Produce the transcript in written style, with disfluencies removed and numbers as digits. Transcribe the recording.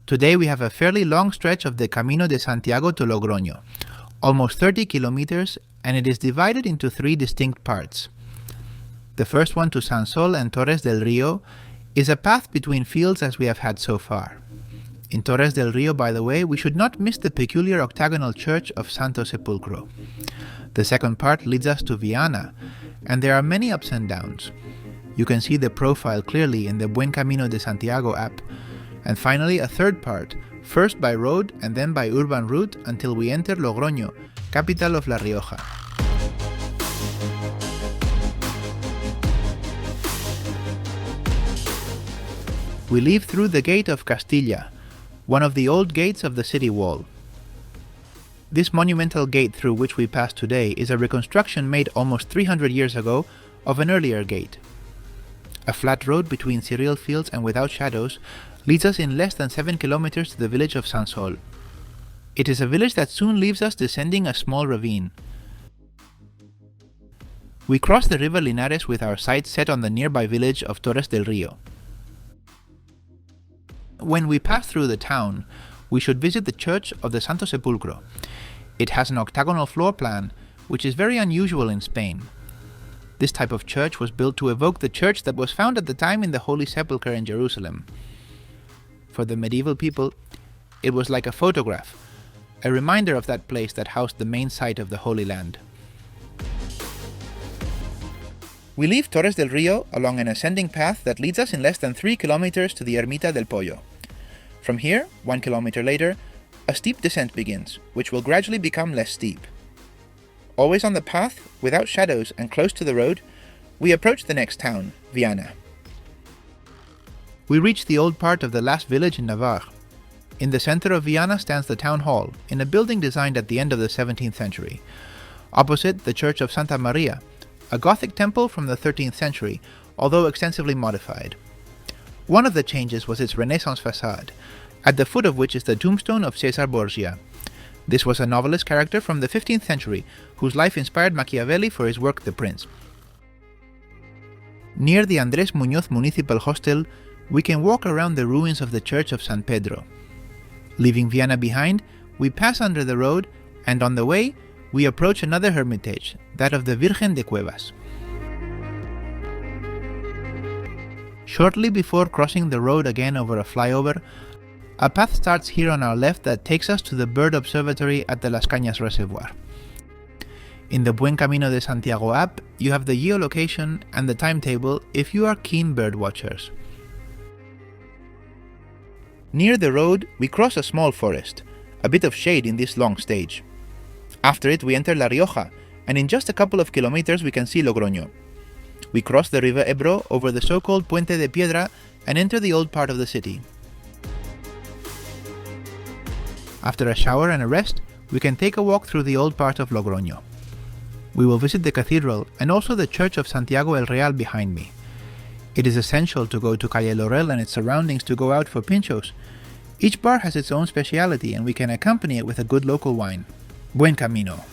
Today we have a fairly long stretch of the Camino de Santiago to Logroño, almost 30 kilometers, and it is divided into three distinct parts. The first one to Sansol and Torres del Río is a path between fields as we have had so far. In Torres del Río, by the way, we should not miss the peculiar octagonal church of Santo Sepulcro. The second part leads us to Viana, and there are many ups and downs. You can see the profile clearly in the Buen Camino de Santiago app. And finally, a third part, first by road and then by urban route until we enter Logroño, capital of La Rioja. We leave through the gate of Castilla, one of the old gates of the city wall. This monumental gate through which we pass today is a reconstruction made almost 300 years ago of an earlier gate. A flat road between cereal fields and without shadows leads us in less than 7 kilometers to the village of Sansol. It is a village that soon leaves us descending a small ravine. We cross the river Linares with our sights set on the nearby village of Torres del Río. When we pass through the town, we should visit the church of the Santo Sepulcro. It has an octagonal floor plan, which is very unusual in Spain. This type of church was built to evoke the church that was found at the time in the Holy Sepulchre in Jerusalem. For the medieval people, it was like a photograph, a reminder of that place that housed the main site of the Holy Land. We leave Torres del Río along an ascending path that leads us in less than 3 kilometers to the Ermita del Pollo. From here, 1 kilometer later, a steep descent begins, which will gradually become less steep. Always on the path, without shadows and close to the road, we approach the next town, Viana. We reach the old part of the last village in Navarre. In the center of Viana stands the town hall, in a building designed at the end of the 17th century. Opposite, the church of Santa Maria, a Gothic temple from the 13th century, although extensively modified. One of the changes was its Renaissance facade, at the foot of which is the tombstone of Cesar Borgia. This was a novelist character from the 15th century, whose life inspired Machiavelli for his work The Prince. Near the Andrés Muñoz Municipal Hostel, we can walk around the ruins of the church of San Pedro. Leaving Viana behind, we pass under the road, and on the way, we approach another hermitage, that of the Virgen de Cuevas. Shortly before crossing the road again over a flyover, a path starts here on our left that takes us to the bird observatory at the Las Cañas Reservoir. In the Buen Camino de Santiago app, you have the geolocation and the timetable if you are keen bird watchers. Near the road, we cross a small forest, a bit of shade in this long stage. After it, we enter La Rioja, and in just a couple of kilometers we can see Logroño. We cross the river Ebro over the so-called Puente de Piedra and enter the old part of the city. After a shower and a rest, we can take a walk through the old part of Logroño. We will visit the cathedral and also the church of Santiago el Real behind me. It is essential to go to Calle Laurel and its surroundings to go out for pinchos. Each bar has its own speciality and we can accompany it with a good local wine. Buen camino.